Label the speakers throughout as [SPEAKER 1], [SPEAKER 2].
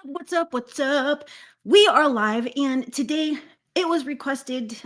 [SPEAKER 1] What's up? What's up? We are live, and today it was requested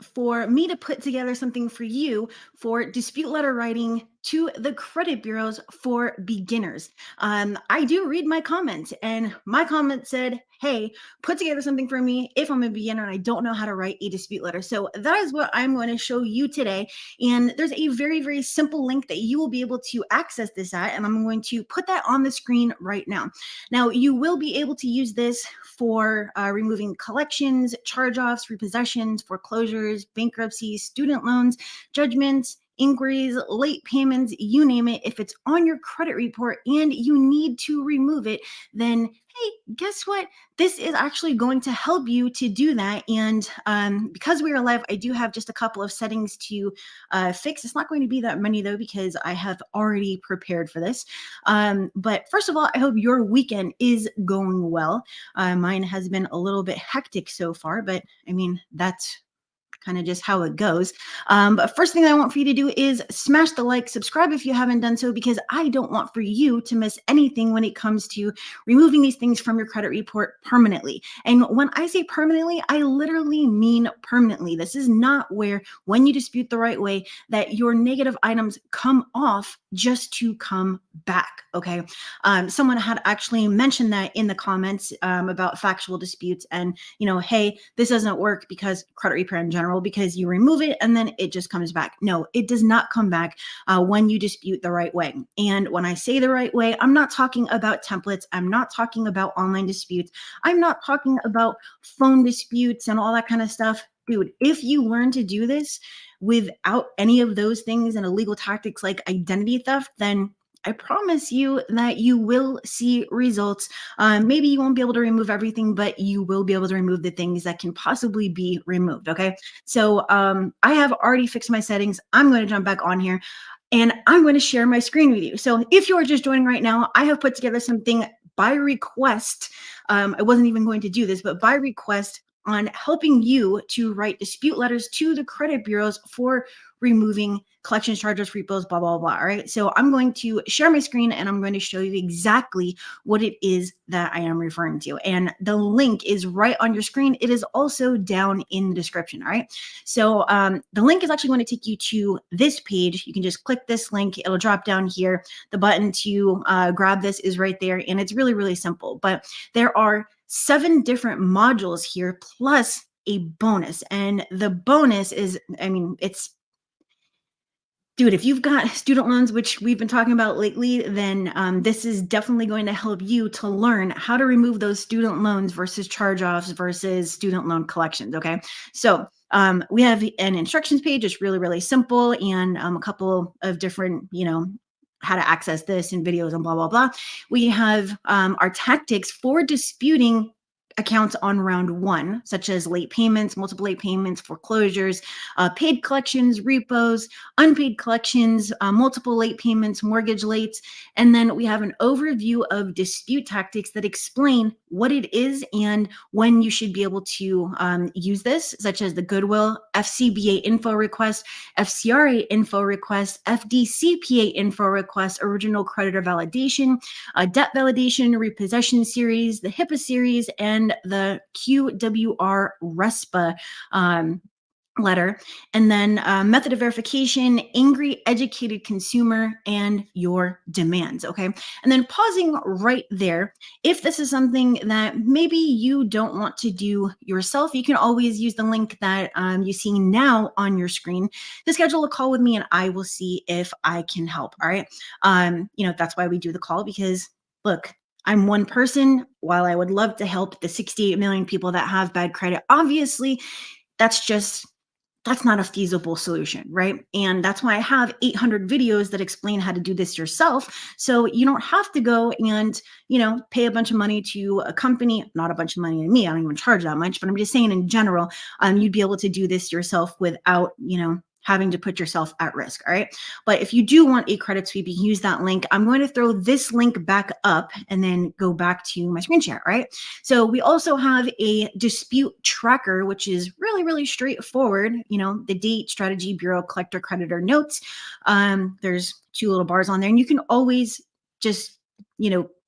[SPEAKER 1] for me to put together something for you for dispute letter writing to the credit bureaus for beginners. I do read my comments, and my comment said, hey, put together something for me if I'm a beginner and I don't know how to write a dispute letter. So that is what I'm going to show you today. And there's a very, very simple link that you will be able to access this at, and I'm going to put that on the screen right now. Now, you will be able to use this for removing collections, charge-offs, repossessions, foreclosures, bankruptcies, student loans, judgments, inquiries, late payments, you name it. If it's on your credit report and you need to remove it, then hey, guess what? This is actually going to help you to do that. And because we are live, I do have just a couple of settings to fix. It's not going to be that many though, because I have already prepared for this. But first of all, I hope your weekend is going well. Mine has been a little bit hectic so far, but I mean, that's kind of just how it goes. But first thing I want for you to do is smash the like, subscribe if you haven't done so, because I don't want for you to miss anything when it comes to removing these things from your credit report permanently. And when I say permanently, I literally mean permanently. This is not where, when you dispute the right way, that your negative items come off just to come back. Okay. Someone had actually mentioned that in the comments about factual disputes, and hey, this doesn't work because credit repair in general, because you remove it and then it just comes back. No, it does not come back when you dispute the right way. And when I say the right way, I'm not talking about templates. I'm not talking about online disputes. I'm not talking about phone disputes and all that kind of stuff. Dude, if you learn to do this without any of those things and illegal tactics like identity theft, then I promise you that you will see results. Maybe you won't be able to remove everything, but you will be able to remove the things that can possibly be removed. Okay. So I have already fixed my settings. I'm going to jump back on here and I'm going to share my screen with you. So if you are just joining right now, I have put together something by request. I wasn't even going to do this, but by request, on helping you to write dispute letters to the credit bureaus for removing collections charges, repos, blah, blah, blah. All right. So I'm going to share my screen and I'm going to show you exactly what it is that I am referring to. And the link is right on your screen. It is also down in the description. All right. So the link is actually going to take you to this page. You can just click this link. It'll drop down here. The button to grab this is right there. And it's really, really simple. But there are 7 different modules here, plus a bonus. And the bonus is, I mean, dude, if you've got student loans, which we've been talking about lately, then this is definitely going to help you to learn how to remove those student loans versus charge-offs versus student loan collections, okay? So we have an instructions page. It's really, really simple, and a couple of different, how to access this and videos and blah, blah, blah. We have our tactics for disputing accounts on round 1, such as late payments, multiple late payments, foreclosures, paid collections, repos, unpaid collections, multiple late payments, mortgage lates. And then we have an overview of dispute tactics that explain what it is and when you should be able to use this, such as the Goodwill, FCBA info request, FCRA info request, FDCPA info request, original creditor validation, debt validation, repossession series, the HIPAA series, and the QWR RESPA letter, and then method of verification, angry educated consumer, and your demands. Okay. And then pausing right there, if this is something that maybe you don't want to do yourself, you can always use the link that you see now on your screen to schedule a call with me, and I will see if I can help. All right. That's why we do the call, because look, I'm one person. While I would love to help the 68 million people that have bad credit, obviously that's not a feasible solution, right? And that's why I have 800 videos that explain how to do this yourself. So you don't have to go and, pay a bunch of money to a company, not a bunch of money to me. I don't even charge that much, but I'm just saying in general, you'd be able to do this yourself without, having to put yourself at risk. All right. But if you do want a credit sweep, you can use that link. I'm going to throw this link back up and then go back to my screen share. All right. So we also have a dispute tracker, which is really, really straightforward. The date, strategy, bureau, collector, creditor, notes. There's 2 little bars on there, and you can always just,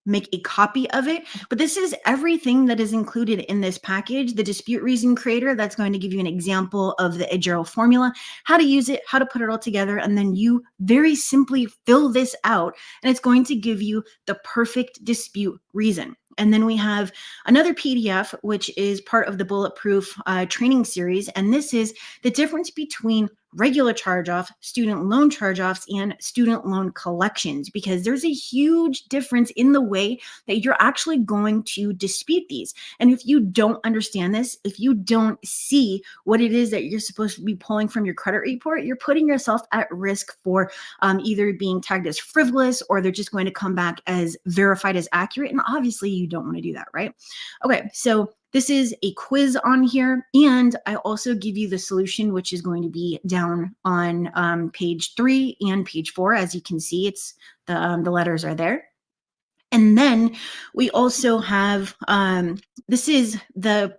[SPEAKER 1] make a copy of it, but this is everything that is included in this package. The dispute reason creator, that's going to give you an example of the AJERO formula, how to use it, how to put it all together, and then you very simply fill this out, and it's going to give you the perfect dispute reason. And then we have another PDF, which is part of the Bulletproof training series. And this is the difference between regular charge-off, student loan charge-offs, and student loan collections, because there's a huge difference in the way that you're actually going to dispute these. And if you don't understand this, if you don't see what it is that you're supposed to be pulling from your credit report, you're putting yourself at risk for either being tagged as frivolous, or they're just going to come back as verified as accurate. And obviously you don't want to do that, right? Okay, so this is a quiz on here, and I also give you the solution, which is going to be down on page 3 and page 4. As you can see, it's the letters are there. And then we also have, this is the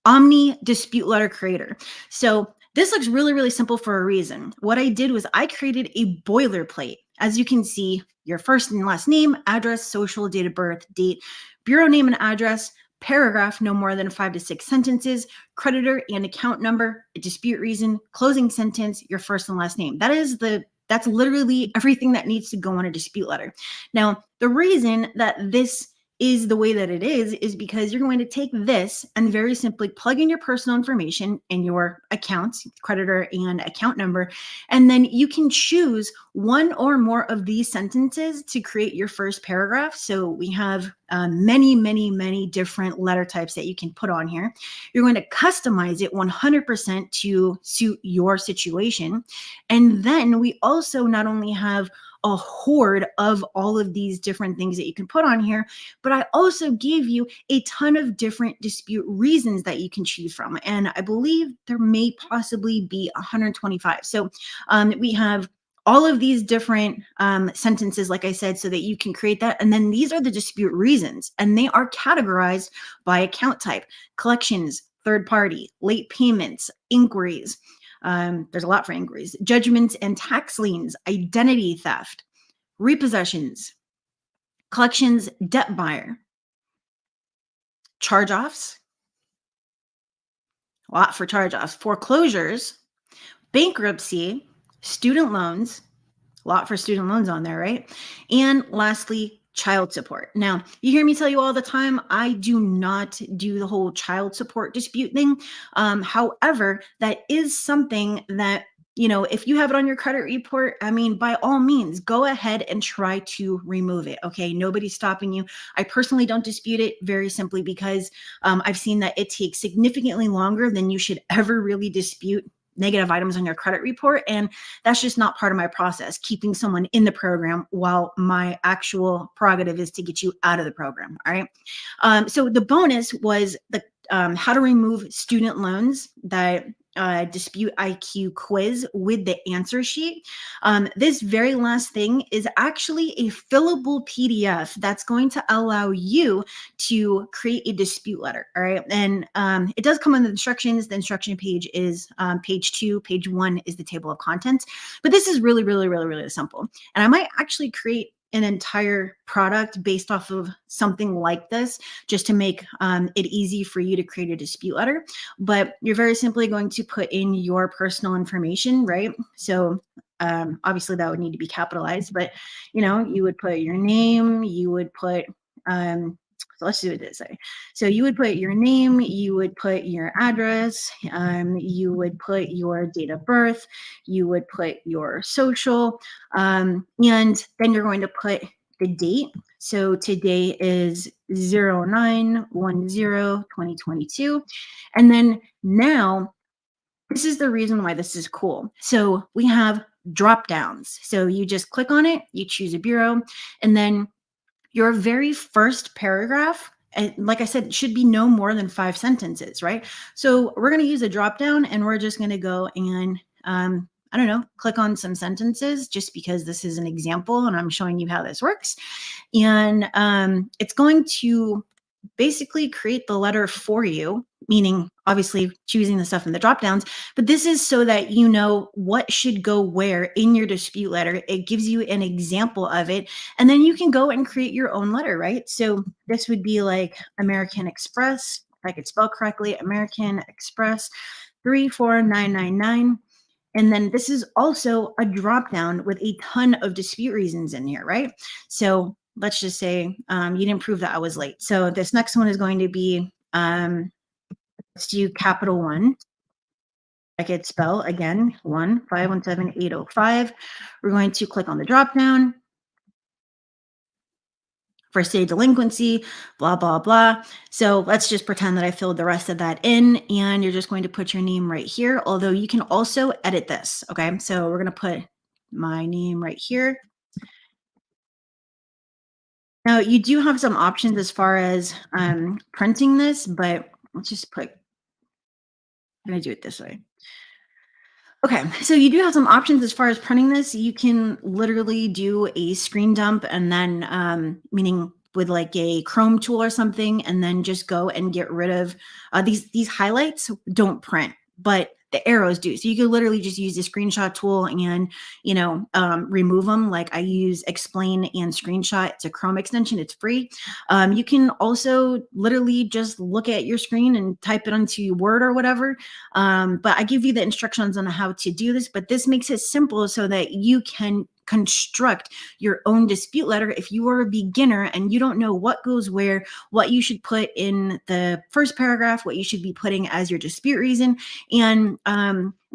[SPEAKER 1] Omni Dispute Letter Creator. So this looks really, really simple for a reason. What I did was I created a boilerplate. As you can see, your first and last name, address, social, date of birth, date, bureau name and address, paragraph no more than 5 to 6 sentences, creditor and account number, a dispute reason, closing sentence, your first and last name. That's literally everything that needs to go on a dispute letter. Now, the reason that this is the way that it is because you're going to take this and very simply plug in your personal information in your accounts, creditor and account number, and then you can choose one or more of these sentences to create your first paragraph. So we have many, many, many different letter types that you can put on here. You're going to customize it 100% to suit your situation. And then we also not only have a horde of all of these different things that you can put on here, but I also gave you a ton of different dispute reasons that you can choose from. And I believe there may possibly be 125. So we have all of these different sentences, like I said, so that you can create that. And then these are the dispute reasons, and they are categorized by account type: collections, third party, late payments, inquiries. There's a lot for inquiries: judgments and tax liens, identity theft, repossessions, collections, debt buyer, charge-offs, a lot for charge-offs, foreclosures, bankruptcy, student loans, a lot for student loans on there, right? And lastly, child support. Now, you hear me tell you all the time, I do not do the whole child support dispute thing. However, that is something that, you know, if you have it on your credit report, I mean, by all means, go ahead and try to remove it. Okay, nobody's stopping you. I personally don't dispute it, very simply because I've seen that it takes significantly longer than you should ever really dispute negative items on your credit report. And that's just not part of my process, keeping someone in the program while my actual prerogative is to get you out of the program. All right. So the bonus was the how to remove student loans, that dispute IQ quiz with the answer sheet. This very last thing is actually a fillable PDF that's going to allow you to create a dispute letter. All right. And it does come in the instructions. The instruction page is page 2. Page 1 is the table of contents. But this is really, really, really, really simple. And I might actually create an entire product based off of something like this, just to make it easy for you to create a dispute letter. But you're very simply going to put in your personal information, right? So obviously that would need to be capitalized, but you know, you would put your name, you would put so let's do it this way. So you would put your name, you would put your address, you would put your date of birth, you would put your social, and then you're going to put the date. So today is 09/10/2022. And then now, this is the reason why this is cool. So we have drop downs. So you just click on it, you choose a bureau, and then your very first paragraph, and like I said, it should be no more than 5 sentences, right? So we're going to use a drop down, and we're just going to go and I don't know, click on some sentences, just because this is an example and I'm showing you how this works. And it's going to basically create the letter for you, meaning obviously choosing the stuff in the drop downs, but this is so that you know what should go where in your dispute letter. It gives you an example of it, and then you can go and create your own letter, right? So this would be like American Express, if I could spell correctly, American Express 34999. And then this is also a drop down with a ton of dispute reasons in here, right? So let's just say you didn't prove that I was late. So this next one is going to be, let's do capital one. I could spell again, 1517805. We're going to click on the drop down. First day delinquency, blah, blah, blah. So let's just pretend that I filled the rest of that in, and you're just going to put your name right here, although you can also edit this, okay? So we're gonna put my name right here. Now you do have some options as far as printing this, but let's just put, I'm gonna do it this way. Okay, so you do have some options as far as printing this. You can literally do a screen dump and then, meaning with like a Chrome tool or something, and then just go and get rid of these highlights. Don't print, but the arrows do. So you could literally just use the screenshot tool and, you know, remove them. Like I use Explain and Screenshot. It's a Chrome extension. It's free. You can also literally just look at your screen and type it onto Word or whatever. But I give you the instructions on how to do this, but this makes it simple so that you can construct your own dispute letter. If you are a beginner and you don't know what goes where, what you should put in the first paragraph, what you should be putting as your dispute reason. And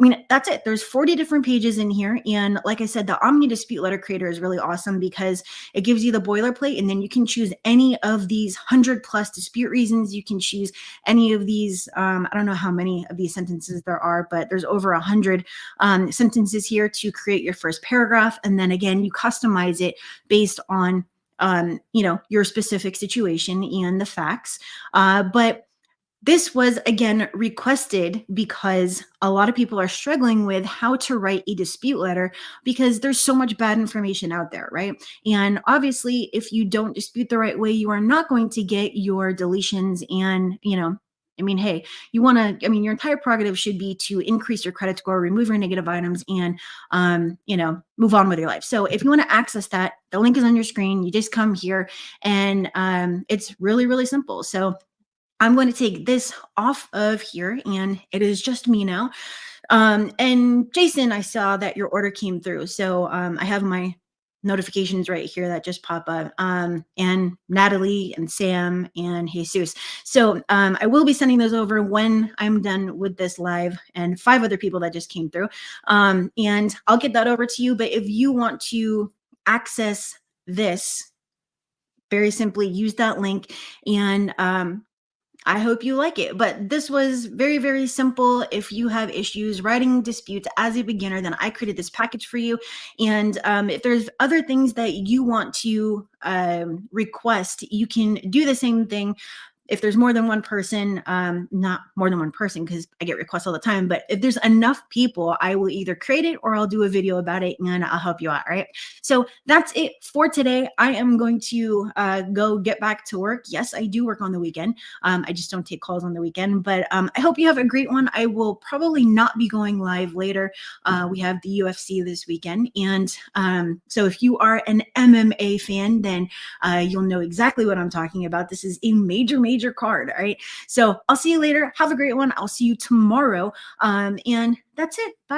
[SPEAKER 1] I mean, that's it. There's 40 different pages in here. And like I said, the Omni Dispute Letter Creator is really awesome because it gives you the boilerplate, and then you can choose any of these 100+ dispute reasons. You can choose any of these, I don't know how many of these sentences there are, but there's over 100 sentences here to create your first paragraph. And then again, you customize it based on, you know, your specific situation and the facts. But this was, again, requested because a lot of people are struggling with how to write a dispute letter because there's so much bad information out there, right? And obviously, if you don't dispute the right way, you are not going to get your deletions. And, you know, I mean, hey, you want to, I mean, your entire prerogative should be to increase your credit score, remove your negative items, and, you know, move on with your life. So if you want to access that, the link is on your screen. You just come here, and it's really, really simple. So I'm going to take this off of here, and it is just me now. And Jason, I saw that your order came through. So I have my notifications right here that just pop up, and Natalie and Sam and Jesus. So I will be sending those over when I'm done with this live, and 5 other people that just came through. And I'll get that over to you. But if you want to access this, very simply use that link, and I hope you like it. But this was very, very simple. If you have issues writing disputes as a beginner, then I created this package for you. And if there's other things that you want to request, you can do the same thing. If there's more than one person, not more than one person, because I get requests all the time, but if there's enough people, I will either create it or I'll do a video about it, and I'll help you out, right? So that's it for today. I am going to go get back to work. Yes, I do work on the weekend. I just don't take calls on the weekend, but I hope you have a great one. I will probably not be going live later. We have the UFC this weekend. And so if you are an MMA fan, then you'll know exactly what I'm talking about. This is a major, major card. All right. So I'll see you later. Have a great one. I'll see you tomorrow. And that's it. Bye.